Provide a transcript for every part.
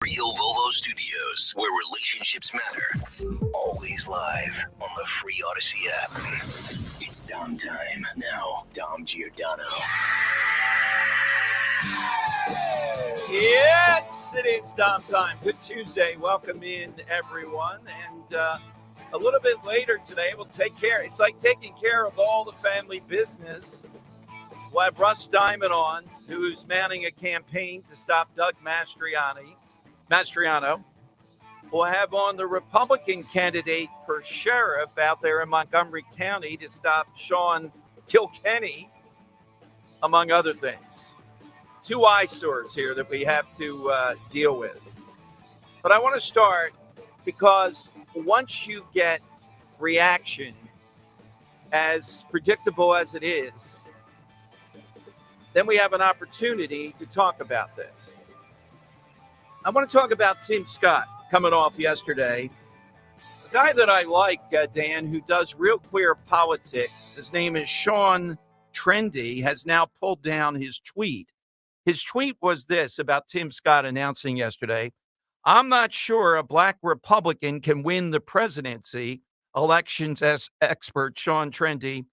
Real Volvo Studios, where relationships matter. Always live on the free Odyssey app. It's Dom time. Now, Dom Giordano. Yes, it is Dom time. Good Tuesday. Welcome in, everyone. And a little bit later today, we'll take care. It's like taking care of all the family business. We'll have Russ Diamond on, who's mounting a campaign to stop Doug Mastriano. We'll have on the Republican candidate for sheriff out there in Montgomery County to stop Sean Kilkenny, among other things. Two eyesores here that we have to deal with. But I want to start because once you get reaction, as predictable as it is, then we have an opportunity to talk about this. I want to talk about Tim Scott coming off yesterday. A guy that I like, Dan, who does real queer politics. His name is Sean Trendy, has now pulled down his tweet. His tweet was this about Tim Scott announcing yesterday, "I'm not sure a black Republican can win the presidency," elections expert Sean Trendy,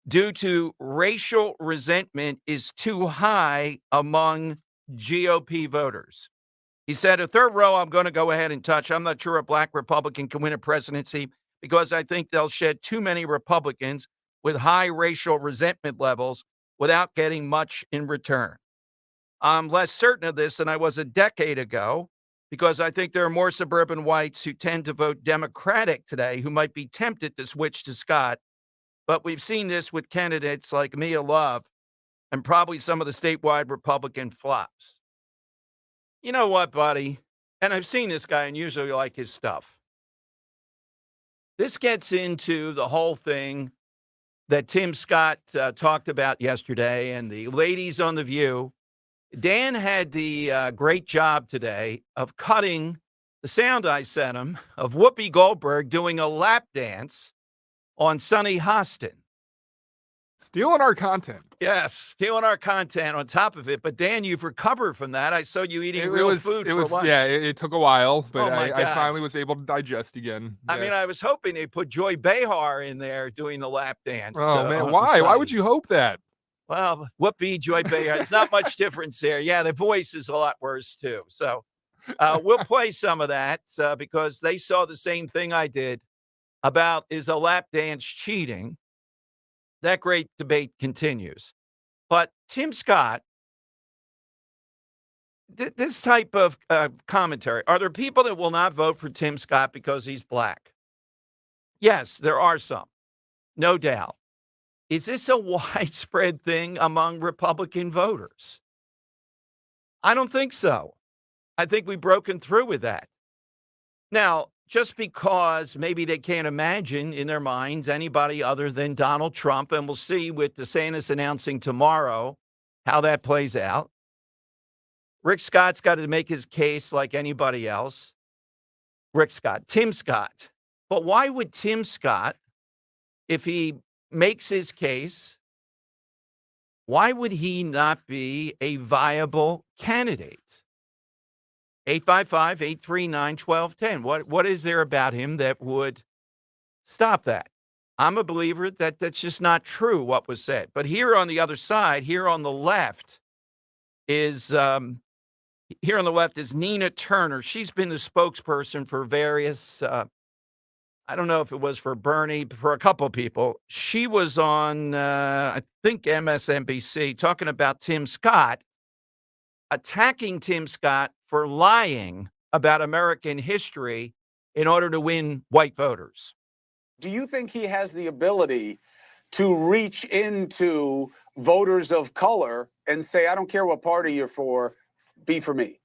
"due to racial resentment is too high among GOP voters." He said, "A third row I'm going to go ahead and touch. I'm not sure a black Republican can win a presidency because I think they'll shed too many Republicans with high racial resentment levels without getting much in return. I'm less certain of this than I was a decade ago because I think there are more suburban whites who tend to vote Democratic today who might be tempted to switch to Scott. But we've seen this with candidates like Mia Love and probably some of the statewide Republican flops." You know what, buddy? And I've seen this guy and usually like his stuff. This gets into the whole thing that Tim Scott talked about yesterday and the ladies on The View. Dan had the great job today of cutting the sound I sent him of Whoopi Goldberg doing a lap dance on Sonny Hostin. Stealing our content. Yes, stealing our content on top of it. But Dan, you've recovered from that. I saw you eating real food for lunch. Yeah, it took a while, but I finally was able to digest again. I mean, I was hoping they put Joy Behar in there doing the lap dance. Oh, man, why? Why would you hope that? Well, Whoopi, Joy Behar, it's not much difference there. Yeah, the voice is a lot worse, too. So we'll play some of that because they saw the same thing I did about is a lap dance cheating. That great debate continues. But Tim Scott, this type of commentary, are there people that will not vote for Tim Scott because he's black? Yes, there are some, no doubt. Is this a widespread thing among Republican voters? I don't think so. I think we've broken through with that. Now, just because maybe they can't imagine in their minds anybody other than Donald Trump, and we'll see with DeSantis announcing tomorrow how that plays out. Rick Scott's got to make his case like anybody else. Tim Scott. But why would Tim Scott, if he makes his case, why would he not be a viable candidate? 855-839-1210. What is there about him that would stop that? I'm a believer that that's just not true, what was said. But here on the other side, here on the left is Nina Turner. She's been the spokesperson for various, I don't know if it was for Bernie, but for a couple of people. She was on, I think, MSNBC talking about Tim Scott, attacking Tim Scott for lying about American history in order to win white voters. Do you think he has the ability to reach into voters of color and say, I don't care what party you're for, be for me?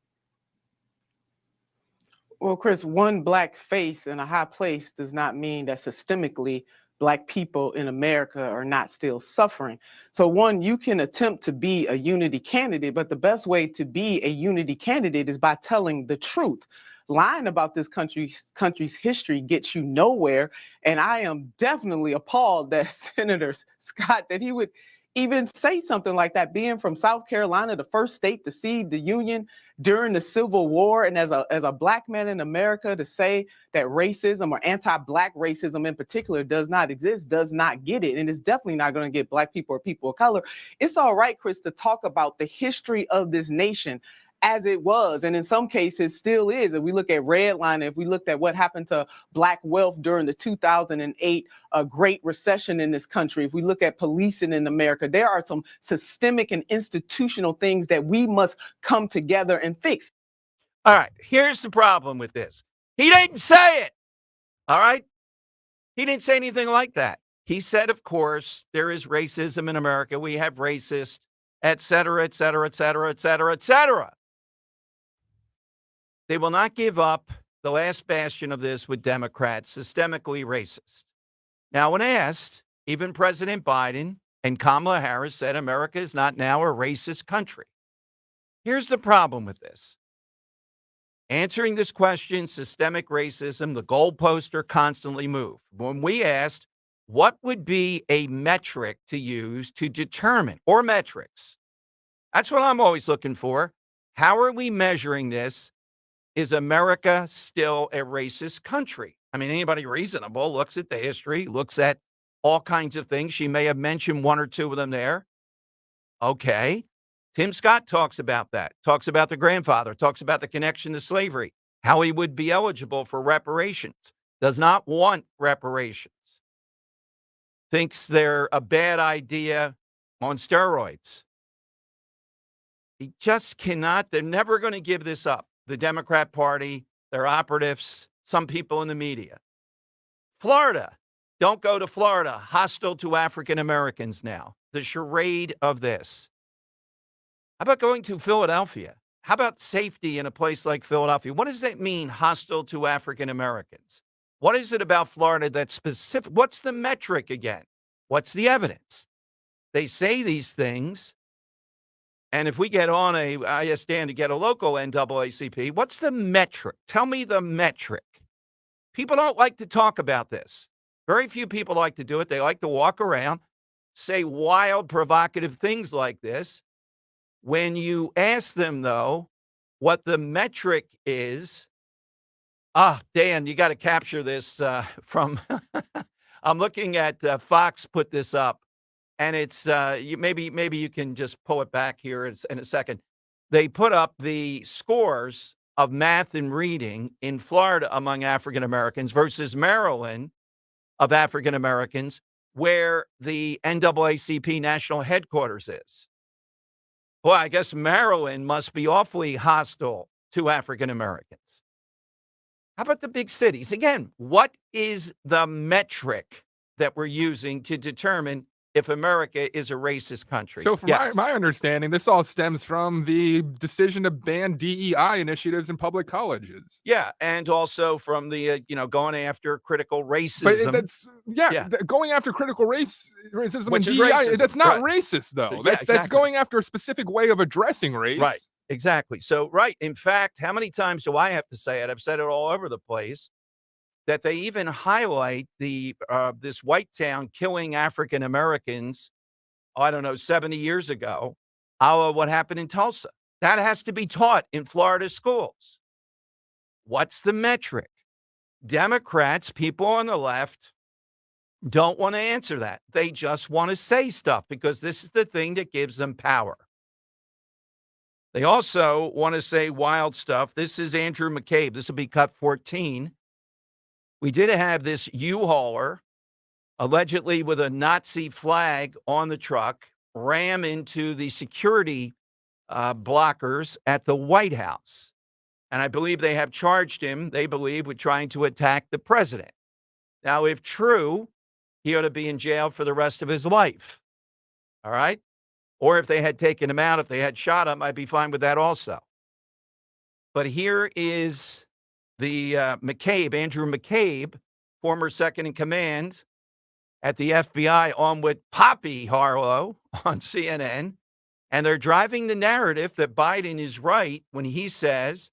Well, Chris, one black face in a high place does not mean that systemically Black people in America are not still suffering. So one, you can attempt to be a unity candidate, but the best way to be a unity candidate is by telling the truth. Lying about this country's history gets you nowhere. And I am definitely appalled that Senator Scott, that he would even say something like that, being from South Carolina, the first state to cede the Union during the Civil War, and as a black man in America, to say that racism or anti-black racism in particular does not exist, does not get it, and it's definitely not going to get black people or people of color. It's all right, Chris, to talk about the history of this nation as it was, and in some cases still is. If we look at redlining, if we looked at what happened to black wealth during the 2008 Great Recession in this country, if we look at policing in America, there are some systemic and institutional things that we must come together and fix. All right, here's the problem with this. He didn't say it. All right? He didn't say anything like that. He said, of course, there is racism in America. We have racist, et cetera, et cetera, et cetera, et cetera, et cetera. They will not give up the last bastion of this with Democrats, systemically racist. Now, when asked, even President Biden and Kamala Harris said America is not now a racist country. Here's the problem with this. Answering this question, systemic racism, the goalposts are constantly moved. When we asked what would be a metric to use to determine, or metrics, that's what I'm always looking for. How are we measuring this? Is America still a racist country? I mean, anybody reasonable looks at the history, looks at all kinds of things. She may have mentioned one or two of them there. Okay. Tim Scott talks about that, talks about the grandfather, talks about the connection to slavery, how he would be eligible for reparations, does not want reparations, thinks they're a bad idea on steroids. He just cannot, they're never going to give this up. The Democrat Party, their operatives, some people in the media. Florida, don't go to Florida, hostile to African Americans now. The charade of this. How about going to Philadelphia? How about safety in a place like Philadelphia? What does that mean, hostile to African Americans? What is it about Florida that's specific? What's the metric again? What's the evidence? They say these things. And if we get on I asked Dan to get a local NAACP, what's the metric? Tell me the metric. People don't like to talk about this. Very few people like to do it. They like to walk around, say wild, provocative things like this. When you ask them, though, what the metric is, Dan, you got to capture this from, I'm looking at Fox put this up. And it's maybe you can just pull it back here in a second. They put up the scores of math and reading in Florida among African Americans versus Maryland of African Americans, where the NAACP national headquarters is. Well, I guess Maryland must be awfully hostile to African Americans. How about the big cities? Again, what is the metric that we're using to determine if America is a racist country? So from my understanding, this all stems from the decision to ban DEI initiatives in public colleges. Yeah, and also from the, going after critical racism. But that's, going after critical racism Which and is DEI, racism, that's not right. racist, though. Yeah, That's going after a specific way of addressing race. Right, exactly. So, right, in fact, how many times do I have to say it? I've said it all over the place. That they even highlight this white town killing African Americans, 70 years ago, what happened in Tulsa. That has to be taught in Florida schools. What's the metric? Democrats, people on the left, don't want to answer that. They just want to say stuff because this is the thing that gives them power. They also want to say wild stuff. This is Andrew McCabe. This will be cut 14. We did have this U-hauler, allegedly with a Nazi flag on the truck, ram into the security blockers at the White House. And I believe they have charged him, they believe, with trying to attack the president. Now, if true, he ought to be in jail for the rest of his life. All right? Or if they had taken him out, if they had shot him, I'd be fine with that also. But here is the Andrew McCabe, former second in command at the FBI, on with Poppy Harlow on CNN. And they're driving the narrative that Biden is right when he says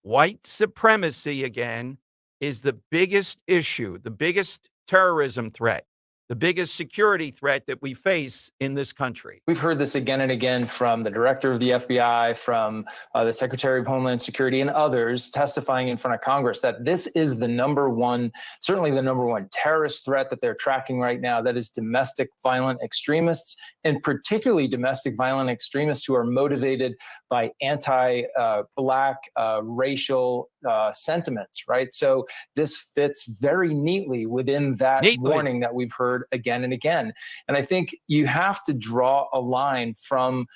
white supremacy, again, is the biggest issue, the biggest terrorism threat. the biggest security threat that we face in this country. We've heard this again and again from the director of the FBI, from the Secretary of Homeland Security, and others testifying in front of Congress that this is the number one, certainly the number one terrorist threat that they're tracking right now. That is domestic violent extremists, and particularly domestic violent extremists who are motivated by anti-Black racial sentiments, right? So this fits very neatly within that warning that we've heard again and again. And I think you have to draw a line from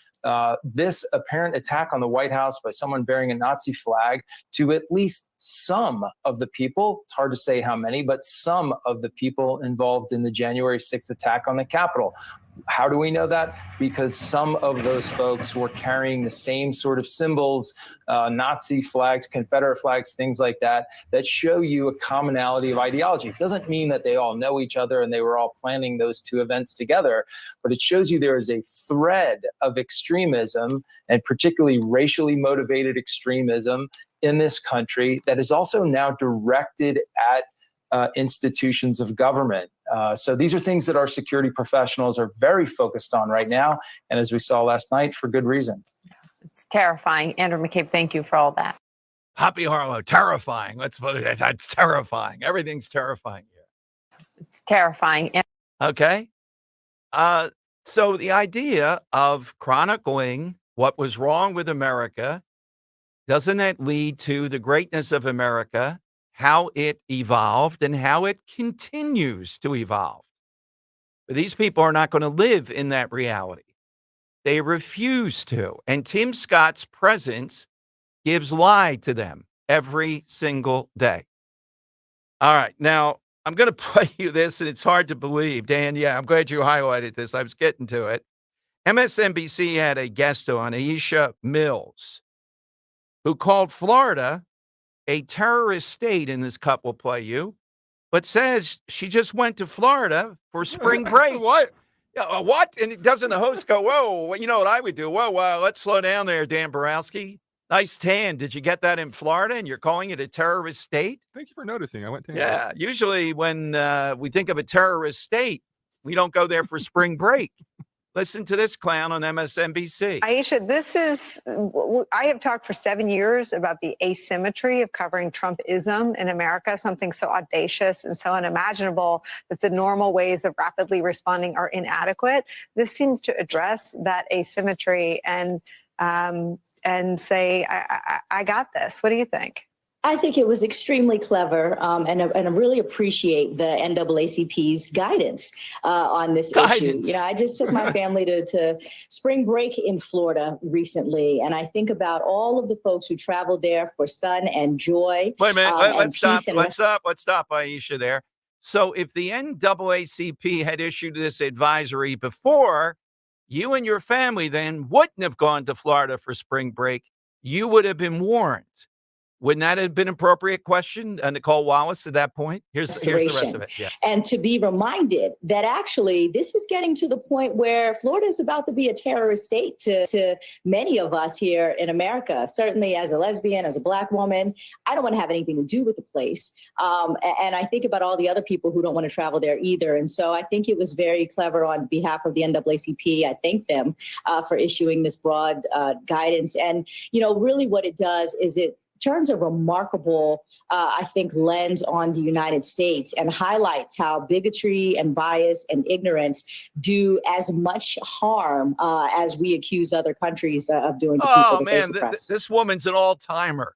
this apparent attack on the White House by someone bearing a Nazi flag to at least some of the people, it's hard to say how many, but some of the people involved in the January 6th attack on the Capitol. How do we know that? Because some of those folks were carrying the same sort of symbols, Nazi flags, Confederate flags, things like that, that show you a commonality of ideology. It doesn't mean that they all know each other and they were all planning those two events together, but it shows you there is a thread of extremism, and particularly racially motivated extremism in this country that is also now directed at institutions of government. So these are things that our security professionals are very focused on right now. And as we saw last night, for good reason. It's terrifying. Andrew McCabe, thank you for all that. Happy Harlow, terrifying. Let's put it, that's terrifying. Everything's terrifying here. It's terrifying. Okay. So the idea of chronicling what was wrong with America, doesn't that lead to the greatness of America, how it evolved and how it continues to evolve? But these people are not going to live in that reality. They refuse to. And Tim Scott's presence gives lie to them every single day. All right. Now, I'm going to play you this, and it's hard to believe. Dan, yeah, I'm glad you highlighted this. I was getting to it. MSNBC had a guest on, Aisha Mills, who called Florida a terrorist state in this cut will play you, but says she just went to Florida for spring break. What? What? And doesn't the host go, whoa, well, you know what I would do? Whoa, let's slow down there, Dan Borowski. Nice tan. Did you get that in Florida and you're calling it a terrorist state? Thank you for noticing. I went to Yeah, usually when we think of a terrorist state, we don't go there for spring break. Listen to this clown on MSNBC. Aisha, this is, I have talked for 7 years about the asymmetry of covering Trumpism in America, something so audacious and so unimaginable that the normal ways of rapidly responding are inadequate. This seems to address that asymmetry and say, I got this. What do you think? I think it was extremely clever, and I really appreciate the NAACP's guidance on this issue. You know, I just took my family to spring break in Florida recently, and I think about all of the folks who traveled there for sun and joy. Wait a minute, let's stop, Aisha, there. So if the NAACP had issued this advisory before, you and your family then wouldn't have gone to Florida for spring break. You would have been warned. Wouldn't that have been an appropriate question, Nicole Wallace, at that point? Here's the rest of it. Yeah. And to be reminded that actually this is getting to the point where Florida is about to be a terrorist state to many of us here in America. Certainly as a lesbian, as a Black woman, I don't want to have anything to do with the place. And I think about all the other people who don't want to travel there either. And so I think it was very clever on behalf of the NAACP. I thank them for issuing this broad guidance. And, you know, really what it does is it turns a remarkable, I think, lens on the United States and highlights how bigotry and bias and ignorance do as much harm as we accuse other countries of doing to people that they suppress. This woman's an all-timer.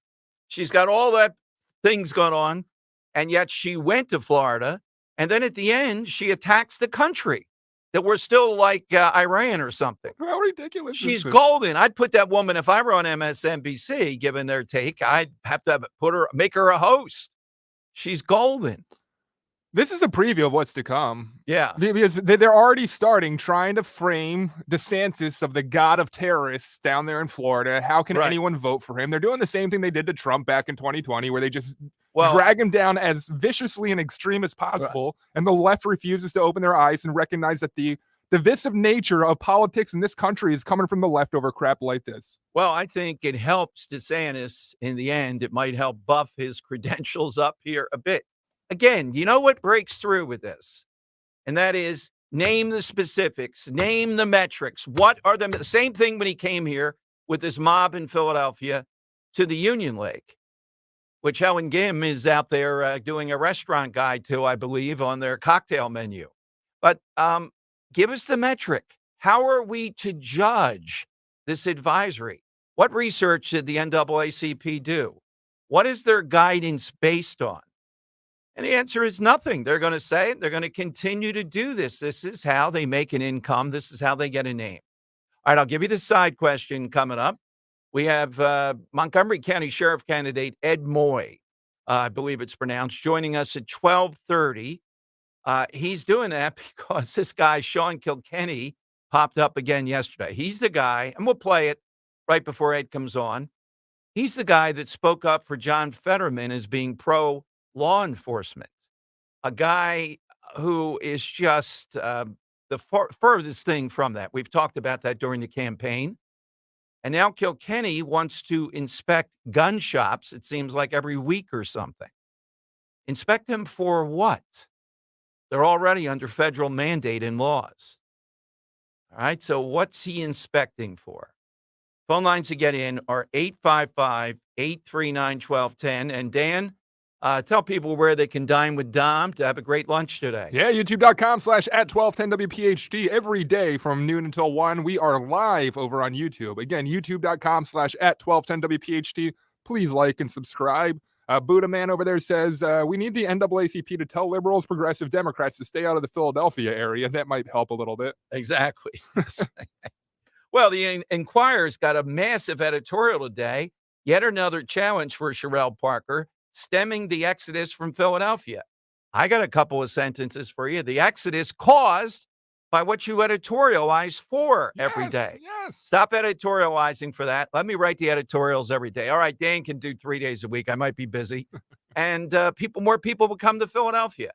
She's got all that things going on, and yet she went to Florida, and then at the end, she attacks the country. That we're still like Iran or something. How ridiculous She's is this? golden. I'd put that woman, if I were on MSNBC, given their take, I'd have to make her a host. She's golden. This is a preview of what's to come. Yeah. Because they're already trying to frame DeSantis of the god of terrorists down there in Florida. How can anyone vote for him? They're doing the same thing they did to Trump back in 2020, where they just drag him down as viciously and extreme as possible. And the left refuses to open their eyes and recognize that the divisive nature of politics in this country is coming from the left over crap like this. Well, I think it helps DeSantis in the end. It might help buff his credentials up here a bit. Again, you know what breaks through with this? and that is name the specifics, name the metrics. What are the same thing when he came here with his mob in Philadelphia to the Union Lake, which Helen Gim is out there doing a restaurant guide to, I believe, on their cocktail menu. But give us the metric. How are we to judge this advisory? What research did the NAACP do? What is their guidance based on? And the answer is nothing. They're going to say they're going to continue to do this. This is how they make an income. This is how they get a name. All right, I'll give you the side question coming up. We have Montgomery County Sheriff candidate Ed Moy, I believe it's pronounced, joining us at 12:30. He's doing that because this guy, Sean Kilkenny, popped up again yesterday. He's the guy, and we'll play it right before Ed comes on. He's the guy that spoke up for John Fetterman as being pro-law enforcement, a guy who is just the furthest thing from that. We've talked about that during the campaign. And now Kilkenny wants to inspect gun shops, it seems like every week or something. Inspect them for what? They're already under federal mandate and laws. All right, so what's he inspecting for? Phone lines to get in are 855-839-1210. And Dan, tell people where they can dine with Dom to have a great lunch today. Yeah, youtube.com/@1210WPHD. Every day from noon until 1, we are live over on YouTube. Again, youtube.com/@1210WPHD. Please like and subscribe. Buddha Man over there says, we need the NAACP to tell liberals, progressive Democrats to stay out of the Philadelphia area. That might help a little bit. Exactly. Well, the Enquirer's got a massive editorial today. Yet another challenge for Sherrell Parker, stemming the exodus from Philadelphia. I got a couple of sentences for you. The exodus caused by what you editorialize for every day. Yes. Stop editorializing for that. Let me write the editorials every day. All right, Dan can do 3 days a week. I might be busy. And more people will come to Philadelphia.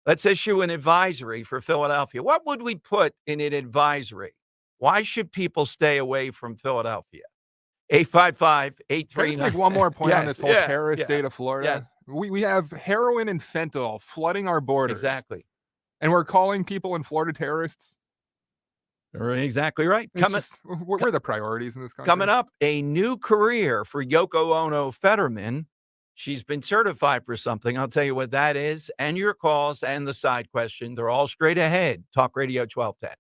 Let's issue an advisory for Philadelphia. What would we put in an advisory? Why should people stay away from Philadelphia? 855-839. Can I just make one more point on this whole terrorist state of Florida? Yes. We have heroin and fentanyl flooding our borders. Exactly. And we're calling people in Florida terrorists. Exactly right. We're the priorities in this country. Coming up, a new career for Yoko Ono Fetterman. She's been certified for something. I'll tell you what that is. And your calls and the side question. They're all straight ahead. Talk Radio 1210.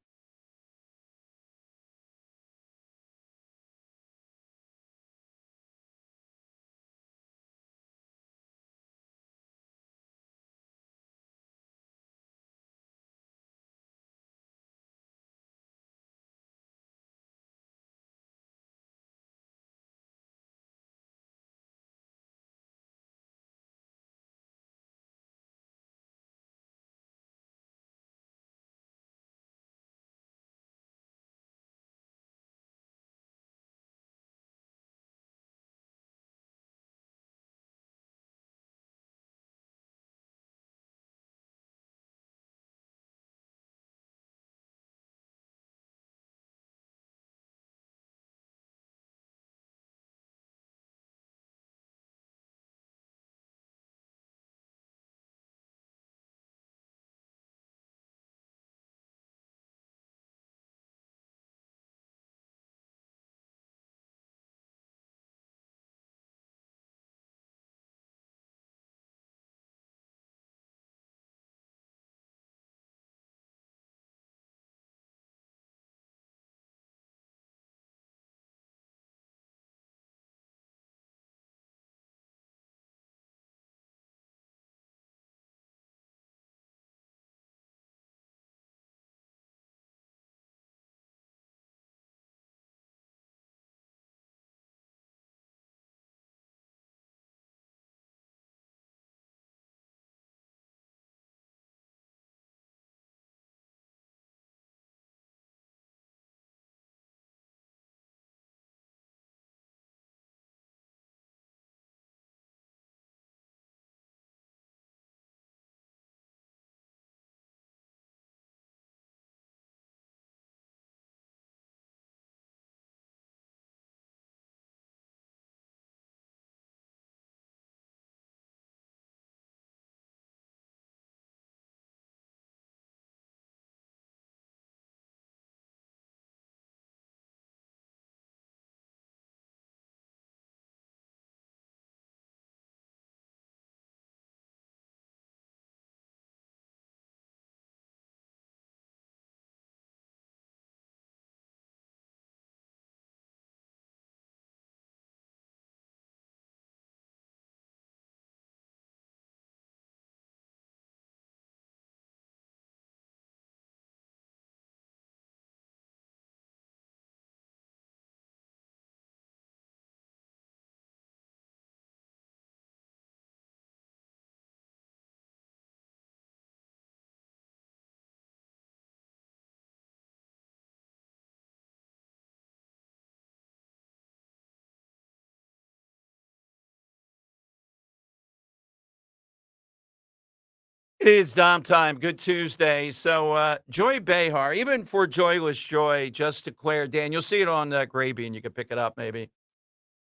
It is Dom time. Good Tuesday. So Joy Behar, even for Joyless Joy, just declared, Dan, you'll see it on Gravy, and you can pick it up maybe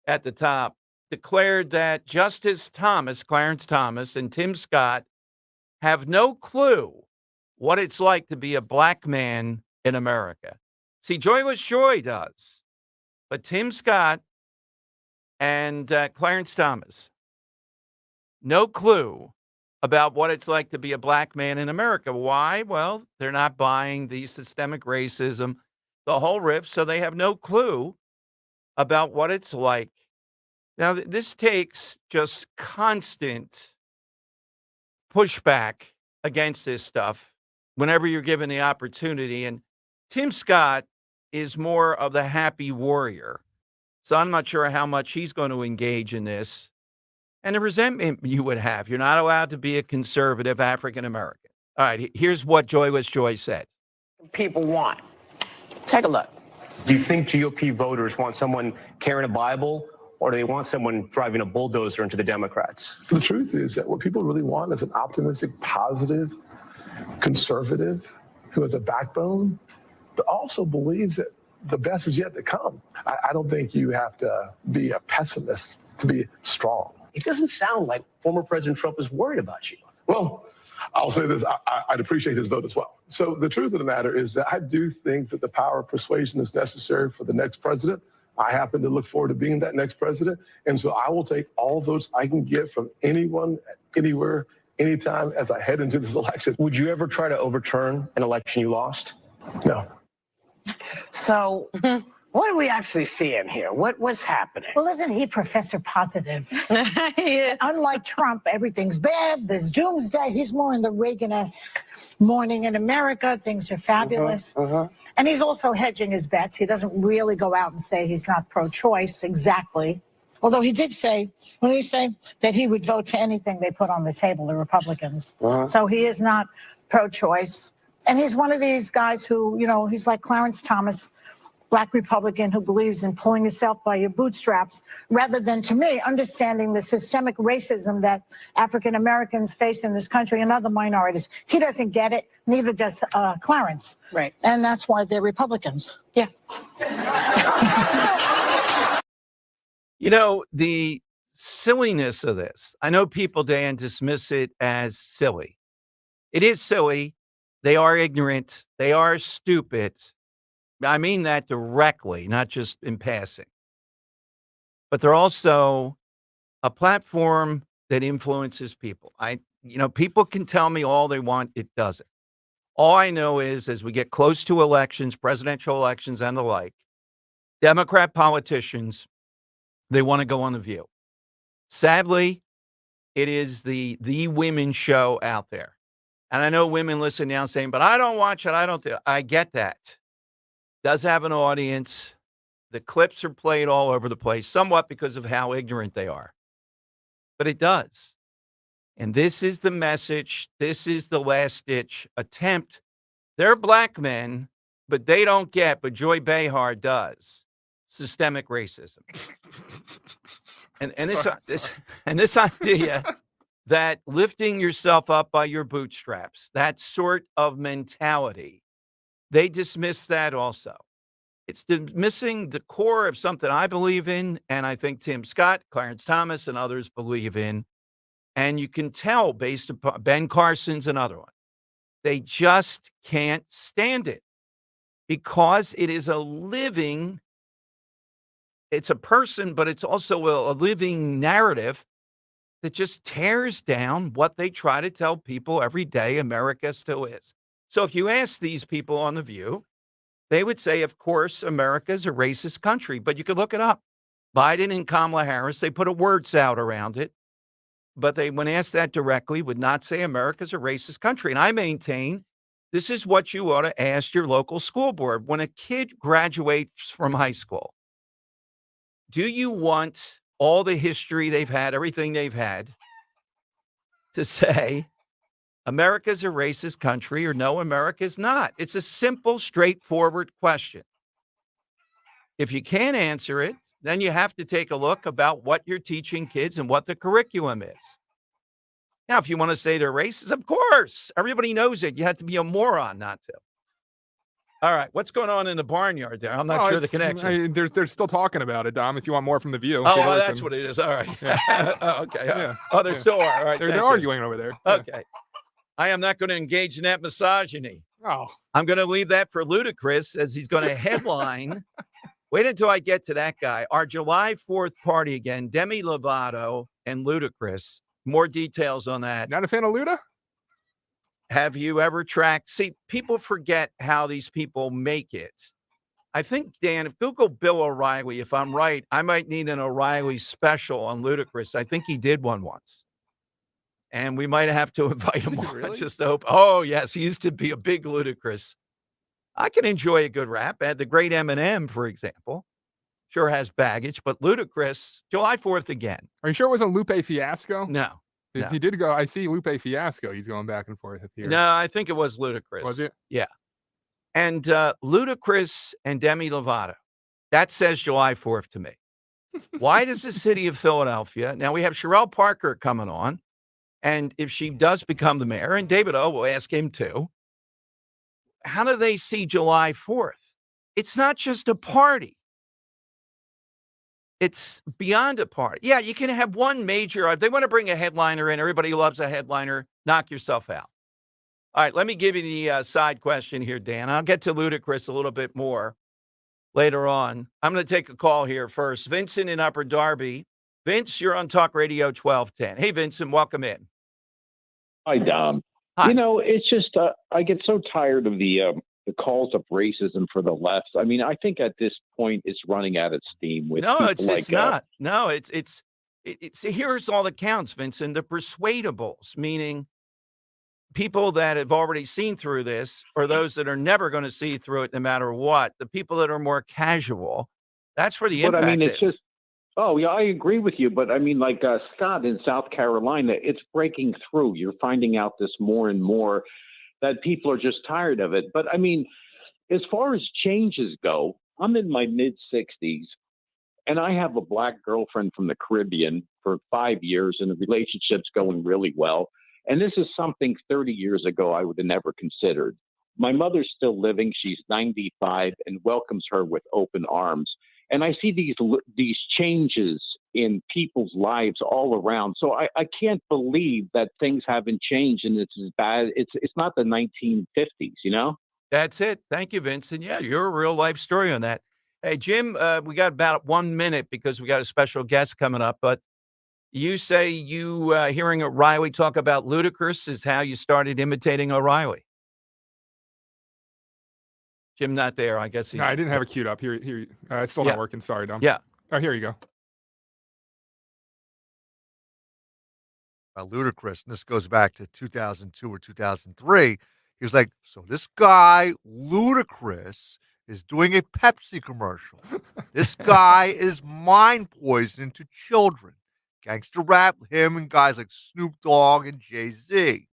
at the top, declared that Justice Thomas, Clarence Thomas, and Tim Scott have no clue what it's like to be a black man in America. See, Joyless Joy does, but Tim Scott and Clarence Thomas, no clue about what it's like to be a black man in America. Why? Well, they're not buying the systemic racism, the whole riff, so they have no clue about what it's like. Now, this takes just constant pushback against this stuff whenever you're given the opportunity. And Tim Scott is more of the happy warrior. So I'm not sure how much he's going to engage in this. And the resentment you would have. You're not allowed to be a conservative African American. All right, here's what Joyless Joy said. People want. Take a look. Do you think GOP voters want someone carrying a Bible, or do they want someone driving a bulldozer into the Democrats? The truth is that what people really want is an optimistic, positive, conservative who has a backbone, but also believes that the best is yet to come. I don't think you have to be a pessimist to be strong. It doesn't sound like former President Trump is worried about you. Well, I'll say this, I'd appreciate his vote as well. So the truth of the matter is that I do think that the power of persuasion is necessary for the next president. I happen to look forward to being that next president. And so I will take all votes I can get from anyone, anywhere, anytime as I head into this election. Would you ever try to overturn an election you lost? No. So what are we actually seeing here? What's happening? Well, isn't he Professor Positive? Yes. Unlike Trump, everything's bad. There's doomsday. He's more in the Reagan-esque morning in America. Things are fabulous. And he's also hedging his bets. He doesn't really go out and say he's not pro-choice exactly. Although he did say, when he said that he would vote for anything they put on the table, the Republicans. So he is not pro-choice. And he's one of these guys who, you know, he's like Clarence Thomas, Black Republican who believes in pulling yourself by your bootstraps, rather than, to me, understanding the systemic racism that African Americans face in this country and other minorities. He doesn't get it, neither does Clarence. Right. And that's why they're Republicans. Yeah. You know, the silliness of this, I know people, Dan, dismiss it as silly. It is silly. They are ignorant. They are stupid. I mean that directly, not just in passing. But they're also a platform that influences people. People can tell me all they want. It doesn't. All I know is as we get close to elections, presidential elections and the like, Democrat politicians, they want to go on The View. Sadly, it is the women's show out there. And I know women listen now saying, but I don't watch it. I don't do it. I get that. Does have an audience. The clips are played all over the place, somewhat because of how ignorant they are. But it does. And this is the message. This is the last-ditch attempt. They're black men, but they don't get, but Joy Behar does, systemic racism. And this idea that lifting yourself up by your bootstraps, that sort of mentality, they dismiss that also. It's missing the core of something I believe in, and I think Tim Scott, Clarence Thomas, and others believe in. And you can tell based upon Ben Carson's another one. They just can't stand it because it is it's a person, but it's also a living narrative that just tears down what they try to tell people every day America still is. So if you ask these people on The View, they would say, of course, America is a racist country, but you could look it up. Biden and Kamala Harris, they put a word salad around it, but they, when asked that directly, would not say America's a racist country. And I maintain this is what you ought to ask your local school board. When a kid graduates from high school, do you want all the history they've had, everything they've had, to say America's a racist country or no, America's not? It's a simple, straightforward question. If you can't answer it, then you have to take a look about what you're teaching kids and what the curriculum is. Now, if you want to say they're racist, of course, everybody knows it. You have to be a moron not to. All right, what's going on in the barnyard there? I'm not sure the connection. They're still talking about it, Dom. If you want more from the View, oh, that's what it is. All right. Yeah. Oh, okay. Yeah. Oh, they still are. All right. They're arguing over there. Okay. I am not going to engage in that misogyny. Oh. I'm going to leave that for Ludacris as he's going to headline. Wait until I get to that guy. Our July 4th party again, Demi Lovato and Ludacris. More details on that. Not a fan of Luda? Have you ever tracked? See, people forget how these people make it. I think, Dan, if Google Bill O'Reilly, if I'm right, I might need an O'Reilly special on Ludacris. I think he did one once. And we might have to invite him on. Really? Just to hope. Oh, yes. He used to be a big Ludacris. I can enjoy a good rap. The great Eminem, for example, sure has baggage. But Ludacris, July 4th again. Are you sure it wasn't Lupe Fiasco? No. Because he did go. I see Lupe Fiasco. He's going back and forth here. No, I think it was Ludacris. Was it? Yeah. And Ludacris and Demi Lovato. That says July 4th to me. Why does the city of Philadelphia? Now we have Sherelle Parker coming on. And if she does become the mayor, and David O will ask him too, how do they see July 4th? It's not just a party. It's beyond a party. Yeah, you can have one major. If they want to bring a headliner in, everybody loves a headliner. Knock yourself out. All right, let me give you the side question here, Dan. I'll get to Ludacris a little bit more later on. I'm going to take a call here first. Vincent in Upper Darby. Vince, you're on Talk Radio 1210. Hey, Vincent, welcome in. Hi, Dom. Hi. You know, it's just I get so tired of the calls of racism for the left. I mean, I think at this point it's running out of steam with no, people it's not. No, it's here's all that counts, Vincent. The persuadables, meaning people that have already seen through this, or those that are never going to see through it, no matter what. The people that are more casual. That's where the impact I mean, it's is. just. Oh, yeah, I agree with you. But I mean, like Scott in South Carolina, it's breaking through. You're finding out this more and more that people are just tired of it. But I mean, as far as changes go, I'm in my mid 60s and I have a black girlfriend from the Caribbean for 5 years and the relationship's going really well. And this is something 30 years ago I would have never considered. My mother's still living. She's 95 and welcomes her with open arms. And I see these changes in people's lives all around. So I can't believe that things haven't changed and it's as bad. It's not the 1950s, you know? That's it. Thank you, Vincent. Yeah, you're a real life story on that. Hey, Jim, we got about 1 minute because we got a special guest coming up. But you say you hearing O'Reilly talk about Ludacris is how you started imitating O'Reilly. Jim, not there. I guess he's. No, I didn't have it queued up. Here, it's still not working. Sorry, Dom. Yeah. Oh, here you go. Ludacris, and this goes back to 2002 or 2003. He was like, so this guy, Ludacris, is doing a Pepsi commercial. This guy is mind poisoning to children. Gangster rap, him and guys like Snoop Dogg and Jay-Z.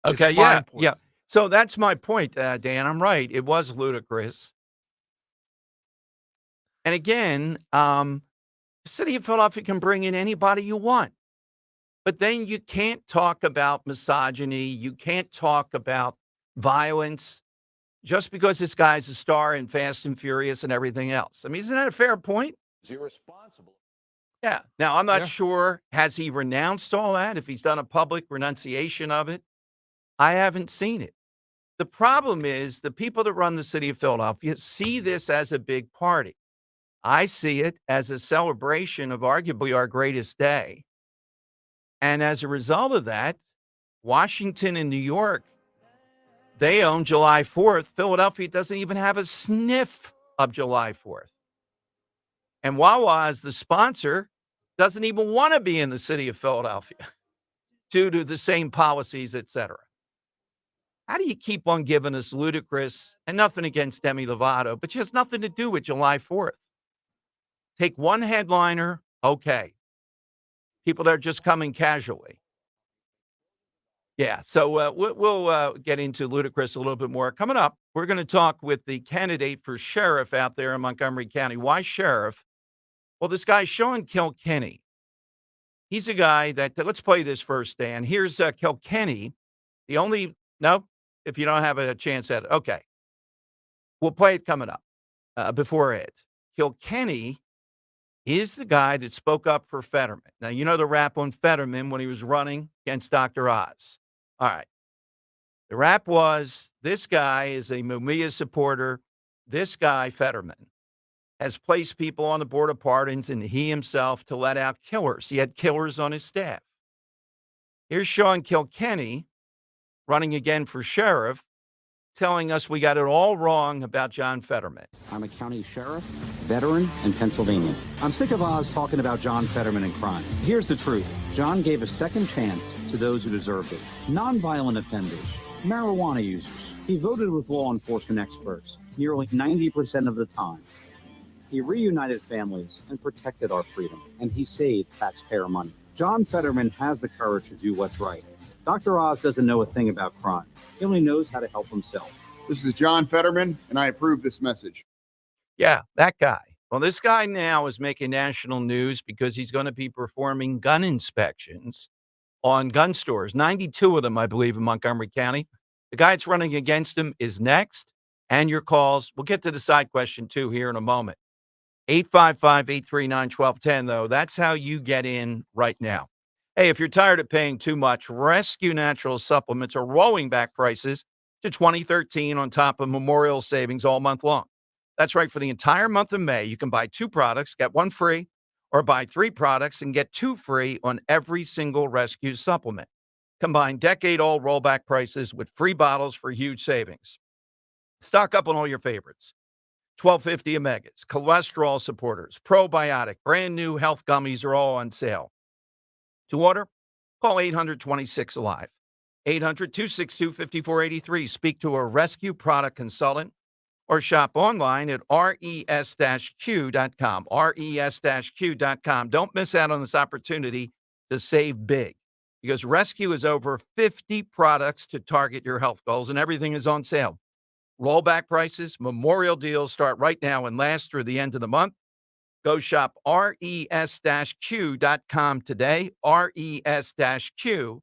Okay, yeah. So that's my point, Dan. I'm right. It was Ludacris. And again, the city of Philadelphia can bring in anybody you want. But then you can't talk about misogyny. You can't talk about violence just because this guy's a star in Fast and Furious and everything else. I mean, isn't that a fair point? Is irresponsible. Yeah. Now, I'm not sure. Has he renounced all that? If he's done a public renunciation of it? I haven't seen it. The problem is the people that run the city of Philadelphia see this as a big party. I see it as a celebration of arguably our greatest day. And as a result of that, Washington and New York, they own July 4th. Philadelphia doesn't even have a sniff of July 4th. And Wawa, as the sponsor, doesn't even want to be in the city of Philadelphia due to the same policies, et cetera. How do you keep on giving us Ludacris, and nothing against Demi Lovato, but she has nothing to do with July 4th? Take one headliner, okay. People that are just coming casually. Yeah, so we'll get into Ludacris a little bit more. Coming up, we're going to talk with the candidate for sheriff out there in Montgomery County. Why sheriff? Well, this guy, Sean Kilkenny, He's a guy that, let's play this first, Dan. Here's Kilkenny. No, if you don't have a chance at it. Okay. We'll play it coming up before it. Kilkenny is the guy that spoke up for Fetterman. Now, you know the rap on Fetterman when he was running against Dr. Oz. All right. The rap was, this guy is a Mumia supporter. This guy, Fetterman, has placed people on the board of pardons and he himself to let out killers. He had killers on his staff. Here's Sean Kilkenny running again for sheriff, telling us we got it all wrong about John Fetterman. I'm a county sheriff, veteran, in Pennsylvania. I'm sick of Oz talking about John Fetterman and crime. Here's the truth. John gave a second chance to those who deserved it. Nonviolent offenders, marijuana users. He voted with law enforcement experts nearly 90% of the time. He reunited families and protected our freedom, and he saved taxpayer money. John Fetterman has the courage to do what's right. Dr. Oz doesn't know a thing about crime. He only knows how to help himself. This is John Fetterman, and I approve this message. Yeah, that guy. Well, this guy now is making national news because he's going to be performing gun inspections on gun stores, 92 of them, I believe, in Montgomery County. The guy that's running against him is next, and your calls. We'll get to the side question, too, here in a moment. 855-839-1210, though. That's how you get in right now. Hey, if you're tired of paying too much, Rescue Natural Supplements are rolling back prices to 2013 on top of Memorial savings all month long. That's right. For the entire month of May, you can buy 2 products, get 1 free, or buy 3 products and get 2 free on every single Rescue supplement. Combine decade-old rollback prices with free bottles for huge savings. Stock up on all your favorites. 1250 omegas, cholesterol supporters, probiotic, brand new health gummies are all on sale. To order, call 800-26-ALIVE. 800-262-5483. Speak to a Rescue product consultant or shop online at res-q.com. res-q.com. Don't miss out on this opportunity to save big because Rescue is over 50 products to target your health goals, and everything is on sale. Rollback prices, memorial deals start right now and last through the end of the month. Go shop res-q.com today, res-q.com.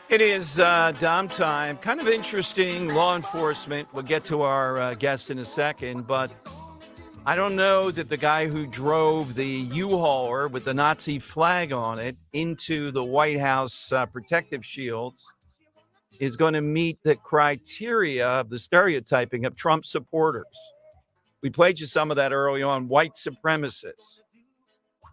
It is Dom time. Kind of interesting. Law enforcement. We'll get to our guest in a second, but I don't know that the guy who drove the U-Hauler with the Nazi flag on it into the White House protective shields is going to meet the criteria of the stereotyping of Trump supporters. We played you some of that early on, white supremacists.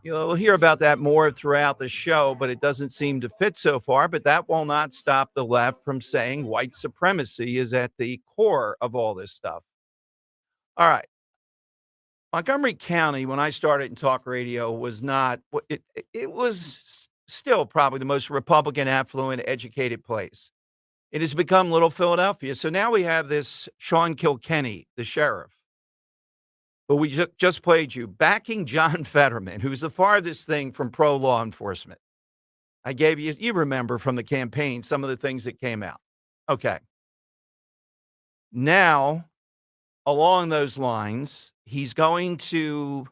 You'll hear about that more throughout the show, but it doesn't seem to fit so far. But that will not stop the left from saying white supremacy is at the core of all this stuff. All right. Montgomery County, when I started in talk radio, was not, it was still probably the most Republican, affluent, educated place. It has become Little Philadelphia. So now we have this Sean Kilkenny, the sheriff, but we just played you, backing John Fetterman, who's the farthest thing from pro-law enforcement. I gave you remember from the campaign, some of the things that came out. Okay. Now, along those lines, he's going to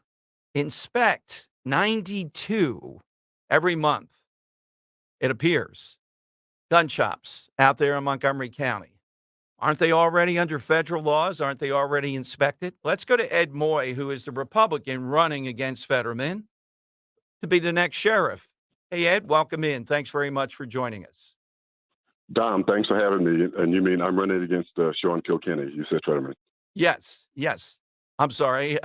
inspect 92 every month, it appears, gun shops out there in Montgomery County. Aren't they already under federal laws? Aren't they already inspected? Let's go to Ed Moy, who is the Republican running against Fetterman to be the next sheriff. Hey, Ed, welcome in. Thanks very much for joining us. Dom, thanks for having me. And you mean I'm running against Sean Kilkenny? You said Fetterman. Yes. I'm sorry.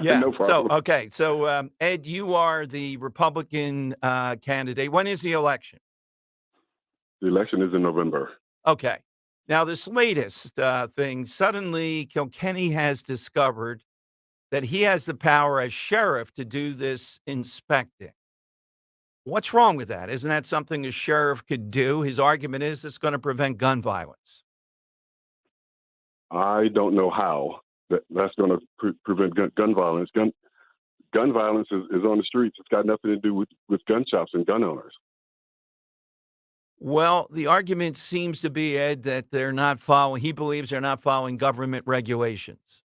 Yeah. No problem. So, Ed, you are the Republican candidate. When is the election? The election is in November. Okay. Now, this latest thing, suddenly Kilkenny has discovered that he has the power as sheriff to do this inspecting. What's wrong with that? Isn't that something a sheriff could do? His argument is it's going to prevent gun violence. I don't know how that's going to prevent gun violence. Gun violence is on the streets. It's got nothing to do with gun shops and gun owners. Well, the argument seems to be, Ed, that he believes they're not following government regulations.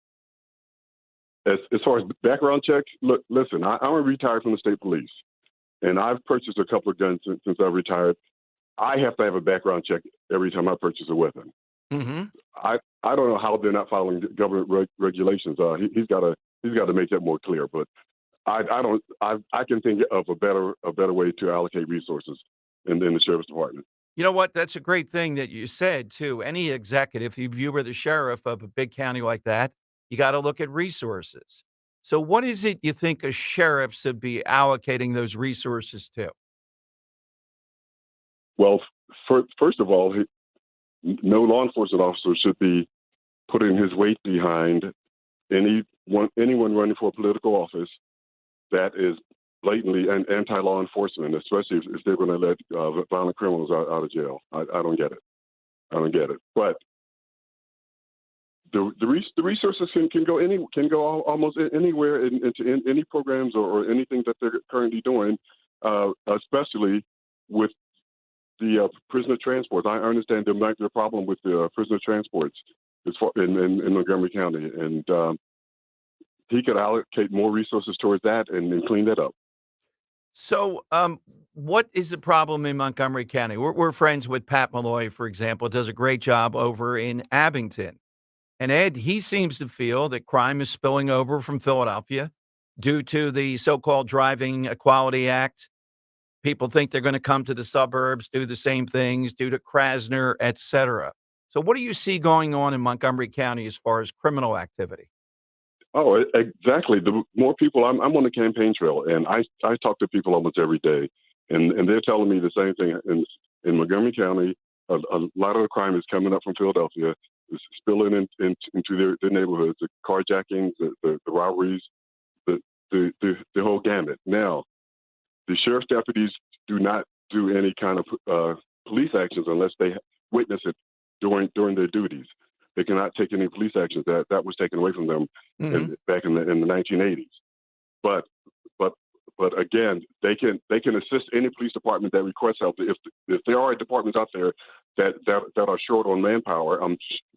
As far as background checks, look, listen, I'm retired from the state police, and I've purchased a couple of guns since I retired. I have to have a background check every time I purchase a weapon. Mm-hmm. I don't know how they're not following government regulations. He's got to make that more clear. But I can think of a better way to allocate resources in the sheriff's department. You know what? That's a great thing that you said, too. Any executive, if you were the sheriff of a big county like that, you got to look at resources. So what is it you think a sheriff should be allocating those resources to? Well, first of all, no law enforcement officer should be putting his weight behind anyone running for a political office that is blatantly anti-law enforcement, especially if they're going to let violent criminals out of jail. I don't get it. But the resources can go almost anywhere into any programs or anything that they're currently doing, especially with the prisoner transports. I understand there might be a problem with the prisoner transports in Montgomery County, and he could allocate more resources towards that and clean that up. So what is the problem in Montgomery County? We're friends with Pat Malloy, for example, does a great job over in Abington. And Ed, he seems to feel that crime is spilling over from Philadelphia due to the so-called Driving Equality Act. People think they're going to come to the suburbs, do the same things due to Krasner, et cetera. So what do you see going on in Montgomery County as far as criminal activity? Oh, exactly. The more people, I'm on the campaign trail, and I talk to people almost every day, and they're telling me the same thing. In Montgomery County, a lot of the crime is coming up from Philadelphia, it's spilling into their neighborhoods, the carjackings, the robberies, the whole gamut. Now, the sheriff's deputies do not do any kind of police actions unless they witness it during their duties. They cannot take any police actions. That was taken away from them back in the 1980s. But again, they can assist any police department that requests help. If there are departments out there that are short on manpower,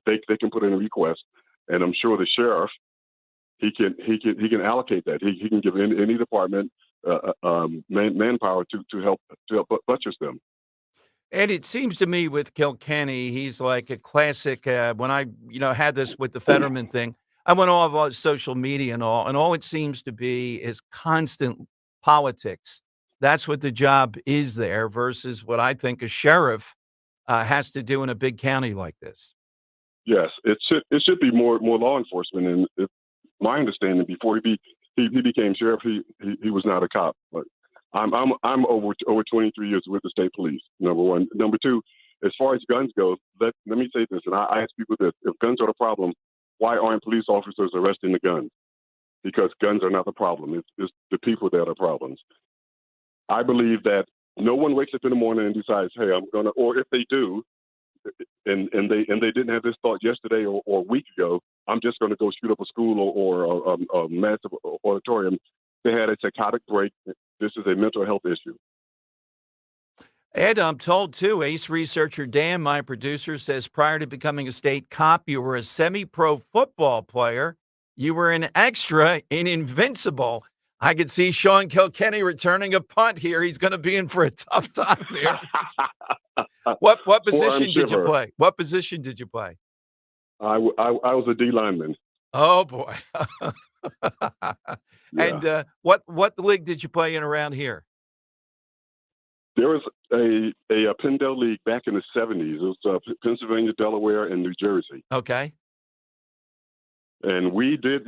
they can put in a request, and I'm sure the sheriff he can allocate that. He can give any department manpower to help buttress them. And it seems to me with Kilkenny, he's like a classic. When I, had this with the Fetterman thing, I went all of social media and all it seems to be is constant politics. That's what the job is there versus what I think a sheriff has to do in a big county like this. Yes, it should be more law enforcement. And my understanding, before he became sheriff, he was not a cop. But I'm over 23 years with the state police. Number one. Number two, as far as guns go, let me say this, and I ask people this: if guns are the problem, why aren't police officers arresting the guns? Because guns are not the problem. It's the people that are problems. I believe that no one wakes up in the morning and decides, hey, I'm gonna, or if they do, and they didn't have this thought yesterday or a week ago, I'm just going to go shoot up a school or a massive auditorium. They had a psychotic break. This is a mental health issue. Ed, I'm told too, ace researcher Dan, my producer, says prior to becoming a state cop, you were a semi-pro football player. You were an extra in Invincible. I could see Sean Kilkenny returning a punt here. He's going to be in for a tough time here. What position did you play? What position did you play? I was a D lineman. Oh boy. And what league did you play in around here? There was a Pendel League back in the 70s. It was Pennsylvania, Delaware, and New Jersey. Okay. And we did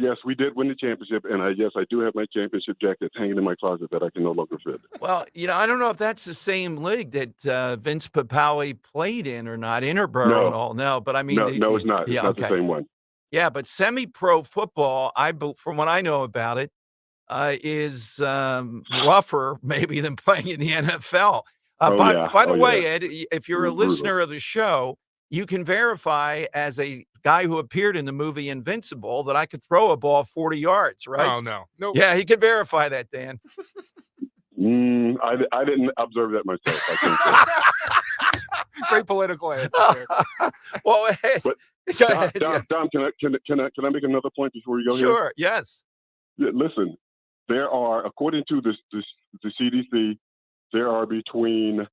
win the championship. And I do have my championship jacket hanging in my closet that I can no longer fit. Well, I don't know if that's the same league that Vince Papale played in or not, Interborough and all. No, but I mean. No, it's not. It's not the same one. Yeah, but semi-pro football, from what I know about it, is rougher maybe than playing in the NFL. By the way, Ed, if you're a listener of the show, you can verify as a guy who appeared in the movie Invincible that I could throw a ball 40 yards, right? Oh, no. Nope. Yeah, he can verify that, Dan. I didn't observe that myself. I think so. Great political answer there. Well, Ed, go ahead. Dom, can I make another point before you go here? Sure, yes. Yeah, listen, there are, according to the CDC, there are between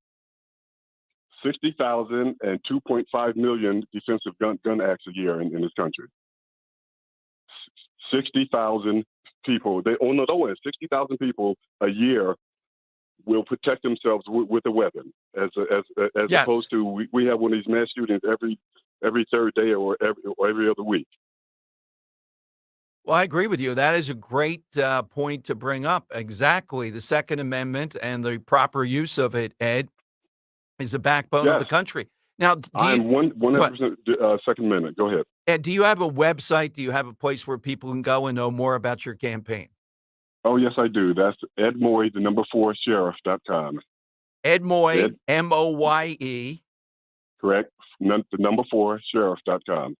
60,000 and 2.5 million defensive gun acts a year in this country. 60,000 people. 60,000 people a year will protect themselves with a weapon, as opposed to we have one of these mass shootings every third day or every other week. Well, I agree with you. That is a great point to bring up. Exactly. The Second Amendment and the proper use of it, Ed, is the backbone of the country. Now, I'm 100% Second Amendment. Go ahead. Ed, do you have a website? Do you have a place where people can go and know more about your campaign? Oh, yes, I do. That's Ed Moye, 4sheriff.com. Ed Moye, M-O-Y-E. Correct. 4sheriff.com.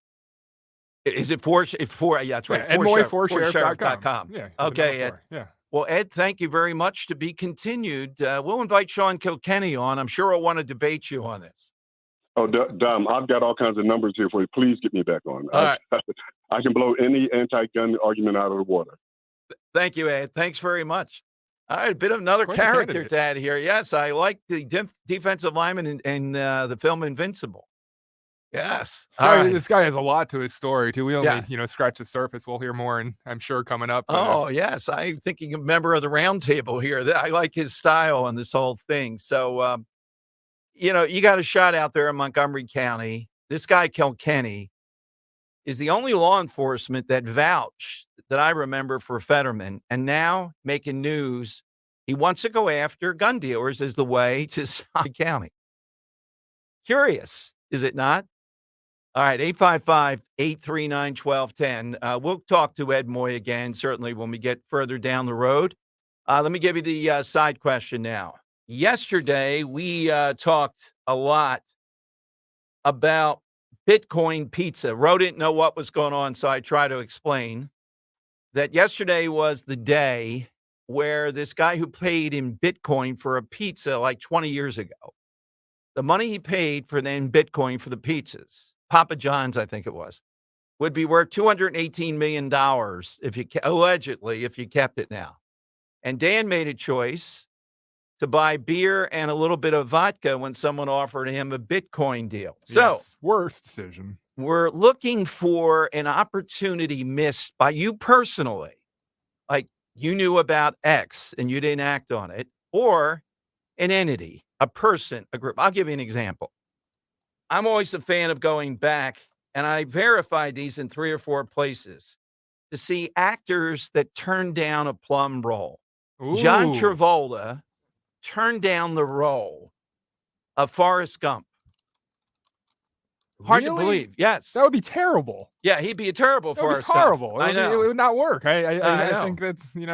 Is it four? Yeah, that's right. Ed Moye, 4sheriff.com. Yeah. Okay, Ed. Yeah. Well, Ed, thank you very much. To be continued. We'll invite Sean Kilkenny on. I'm sure he'll want to debate you on this. Oh, Dom, I've got all kinds of numbers here for you. Please get me back on. All right. I can blow any anti-gun argument out of the water. Thank you, Ed. Thanks very much. All right, a bit of another character to add here. Yes, I like the defensive lineman in the film Invincible. Yes. This guy has a lot to his story, too. We only, scratch the surface. We'll hear more, and I'm sure coming up. Oh, yes. I'm thinking a member of the round table here. I like his style on this whole thing. So, you got a shot out there in Montgomery County. This guy, Kilkenny, is the only law enforcement that vouched that I remember for Fetterman. And now making news, he wants to go after gun dealers as the way to Scott County. Curious, is it not? All right, 855-839-1210. We'll talk to Ed Moye again, certainly when we get further down the road. Let me give you the side question now. Yesterday, we talked a lot about Bitcoin pizza. Ro didn't know what was going on, so I try to explain that yesterday was the day where this guy who paid in Bitcoin for a pizza like 20 years ago, the money he paid for then Bitcoin for the pizzas, Papa John's, I think it was, would be worth $218 million allegedly, if you kept it now. And Dan made a choice to buy beer and a little bit of vodka when someone offered him a Bitcoin deal. So, yes, worst decision. We're looking for an opportunity missed by you personally. Like you knew about X and you didn't act on it, or an entity, a person, a group. I'll give you an example. I'm always a fan of going back, and I verified these in 3 or 4 places to see actors that turned down a plum role. John Ooh. Travolta turned down the role of Forrest Gump. Hard to Really? believe. Yes. That would be terrible. Yeah, he'd be a terrible That would be Forrest Gump. horrible. I know. It would not work. I know. think that's, fate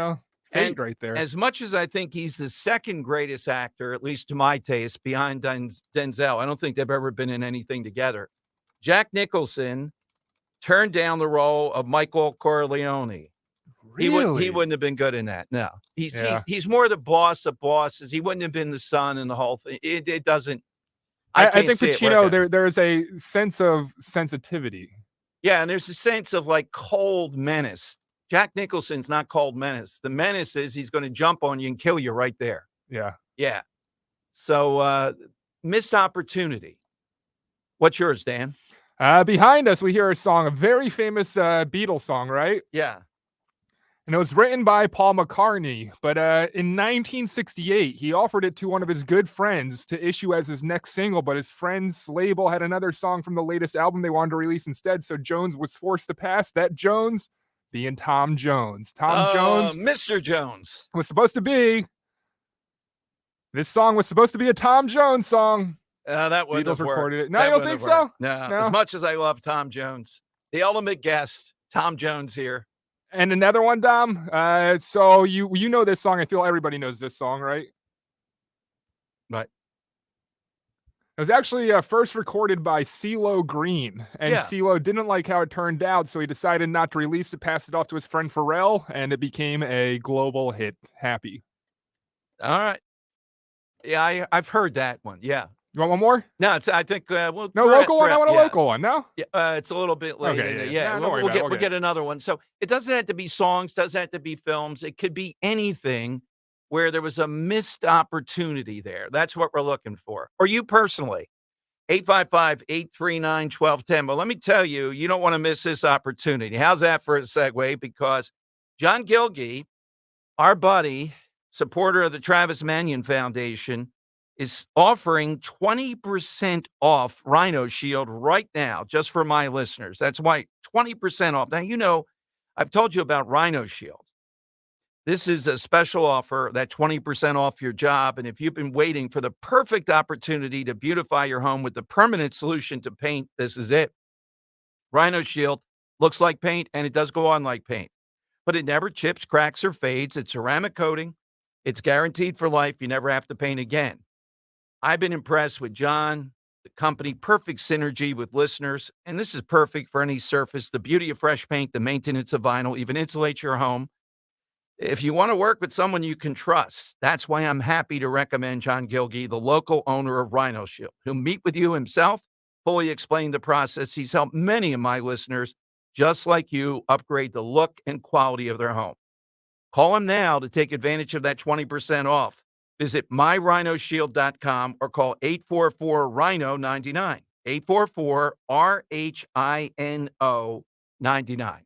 And right there. as much as I think he's the second greatest actor, at least to my taste, behind Denzel, I don't think they've ever been in anything together. Jack Nicholson turned down the role of Michael Corleone. Really? He wouldn't have been good in that. No. Yeah. He's more the boss of bosses. He wouldn't have been the son and the whole thing. It doesn't. I can't think see it Pacino, working. there's a sense of sensitivity. Yeah, and there's a sense of like cold menace. Jack Nicholson's not cold menace. The menace is he's going to jump on you and kill you right there. Yeah. Yeah. So missed opportunity. What's yours, Dan? Behind us, we hear a song, a very famous Beatles song, right? Yeah. And it was written by Paul McCartney, but in 1968, he offered it to one of his good friends to issue as his next single, but his friend's label had another song from the latest album they wanted to release instead, so Jones was forced to pass. That Jones being Tom Jones. Tom Jones. Mr. Jones. Was supposed to be. This song was supposed to be a Tom Jones song. That wouldn't Beatles have worked. recorded it. No, That you don't wouldn't think have so? worked. No. No. As much as I love Tom Jones, the ultimate guest, Tom Jones here. And another one, Dom. So you know this song. I feel everybody knows this song, right? Right. It was actually first recorded by CeeLo Green, and CeeLo didn't like how it turned out, so he decided not to release it, passed it off to his friend Pharrell, and it became a global hit. Happy. All right. Yeah, I've heard that one. Yeah. You want one more? No, I think we'll no local one. I want a local one. No. Yeah, it's a little bit late. Okay. Yeah. We'll get another one. So it doesn't have to be songs. Doesn't have to be films. It could be anything where there was a missed opportunity there. That's what we're looking for. Or you personally. 855-839-1210. But let me tell you, you don't want to miss this opportunity. How's that for a segue? Because John Gilgee, our buddy, supporter of the Travis Manion Foundation, is offering 20% off Rhino Shield right now, just for my listeners. That's why 20% off. Now, I've told you about Rhino Shield. This is a special offer, that 20% off your job. And if you've been waiting for the perfect opportunity to beautify your home with the permanent solution to paint, this is it. Rhino Shield looks like paint, and it does go on like paint, but it never chips, cracks, or fades. It's ceramic coating. It's guaranteed for life. You never have to paint again. I've been impressed with John, the company, perfect synergy with listeners, and this is perfect for any surface. The beauty of fresh paint, the maintenance of vinyl, even insulates your home. If you want to work with someone you can trust, that's why I'm happy to recommend John Gilgee, the local owner of Rhino Shield. He'll meet with you himself, fully explain the process. He's helped many of my listeners, just like you, upgrade the look and quality of their home. Call him now to take advantage of that 20% off. Visit myrhinoshield.com or call 844-RHINO-99, 844-RHINO-99.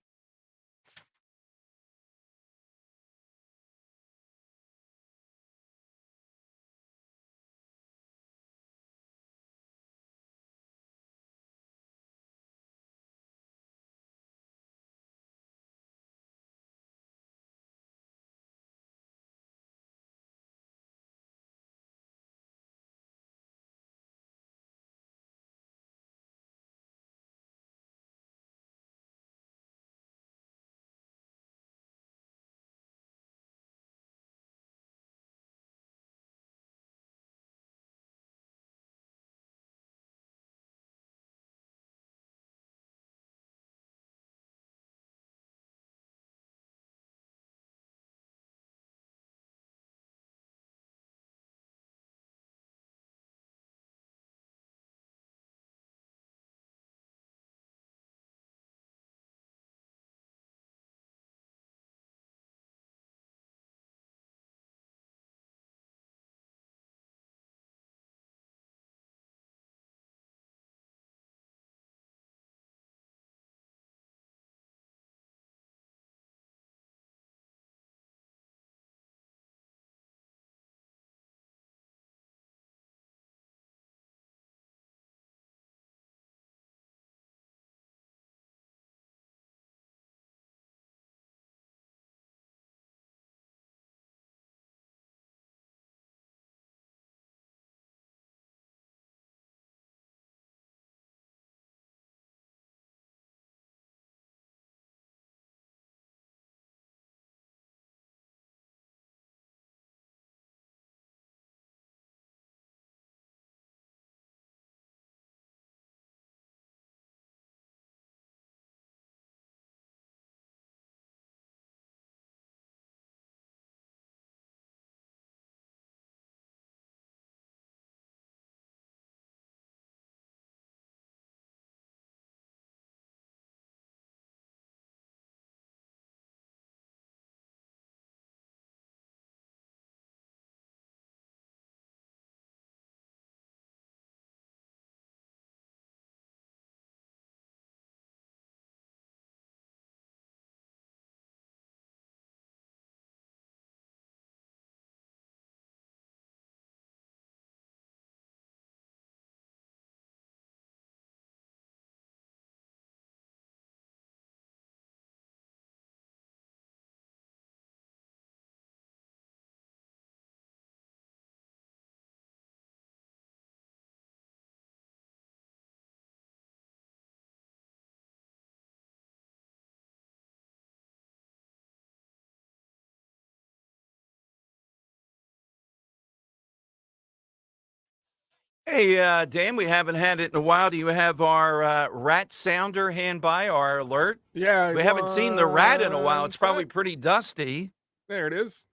Hey, Dan, we haven't had it in a while. Do you have our rat sounder hand by, our alert? Yeah. We haven't seen the rat in a while. It's probably sec. pretty dusty. There it is.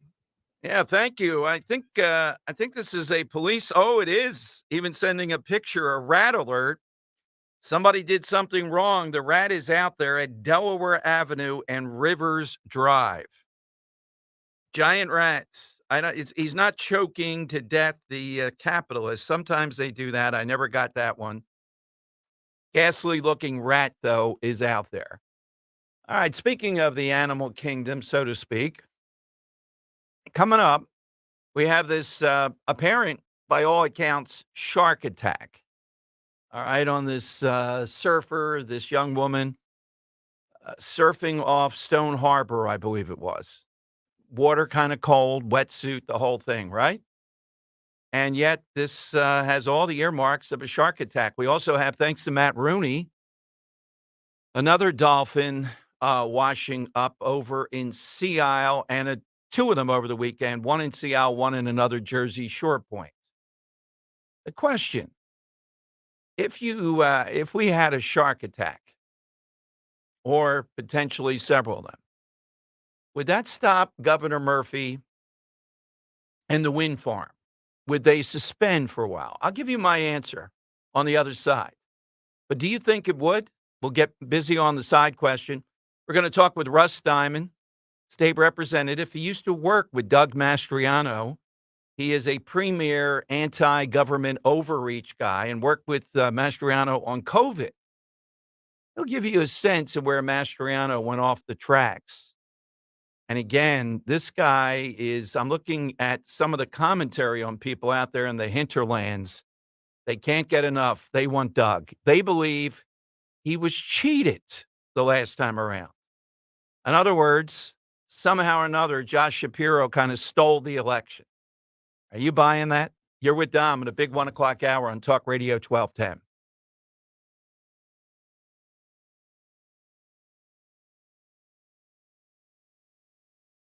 Yeah, thank you. I think this is a police. Oh, it is. Even sending a picture, a rat alert. Somebody did something wrong. The rat is out there at Delaware Avenue and Rivers Drive. Giant rats. I know he's not choking to death the capitalist. Sometimes they do that. I never got that one. Ghastly looking rat, though, is out there. All right. Speaking of the animal kingdom, so to speak, coming up, we have this apparent, by all accounts, shark attack. All right. On this surfer, this young woman surfing off Stone Harbor, I believe it was. Water kind of cold, wetsuit, the whole thing, right? And yet this has all the earmarks of a shark attack. We also have, thanks to Matt Rooney, another dolphin washing up over in Sea Isle, and two of them over the weekend, one in Sea Isle, one in another Jersey Shore point. The question, if we had a shark attack, or potentially several of them, would that stop Governor Murphy and the wind farm? Would they suspend for a while? I'll give you my answer on the other side. But do you think it would? We'll get busy on the side question. We're going to talk with Russ Diamond, state representative. He used to work with Doug Mastriano. He is a premier anti-government overreach guy and worked with Mastriano on COVID. He'll give you a sense of where Mastriano went off the tracks. And again, this guy is, I'm looking at some of the commentary on people out there in the hinterlands. They can't get enough. They want Doug. They believe he was cheated the last time around. In other words, somehow or another, Josh Shapiro kind of stole the election. Are you buying that? You're with Dom at a big 1 o'clock hour on Talk Radio 1210.